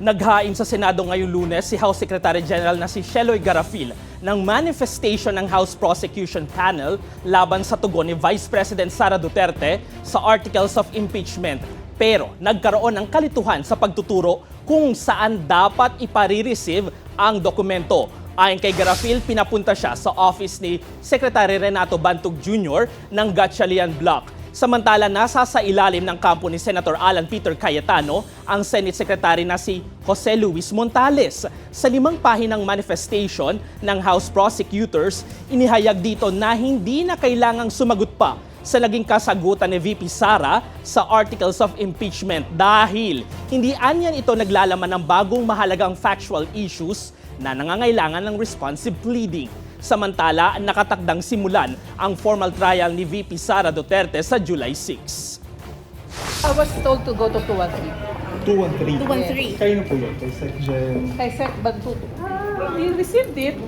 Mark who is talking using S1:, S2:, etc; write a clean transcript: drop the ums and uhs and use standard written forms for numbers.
S1: Naghain sa Senado ngayong Lunes si House Secretary General na si Sheloy Garafil ng manifestation ng House Prosecution Panel laban sa tugon ni Vice President Sara Duterte sa Articles of Impeachment. Pero nagkaroon ng kalituhan sa pagtuturo kung saan dapat ipare-receive ang dokumento. Ayon kay Garafil, pinapunta siya sa office ni Secretary Renato Bantog Jr. ng Gatchalian Block. Samantala, nasa sa ilalim ng kampo ni Senator Alan Peter Cayetano ang Senate Secretary na si Jose Luis Montales. Sa 5 pahinang manifestation ng House Prosecutors, inihayag dito na hindi na kailangang sumagot pa sa naging kasagutan ni VP Sara sa Articles of Impeachment dahil hindi anyan ito naglalaman ng bagong mahalagang factual issues na nangangailangan ng responsive pleading. Samantala, nakatakdang simulan ang formal trial ni VP Sara Duterte sa July 6.
S2: I was told to go to 213.
S3: 213.
S4: 213.
S3: Kayo na po yun, kay Sec Gen.
S2: Kay Sec Bantuto. We received it.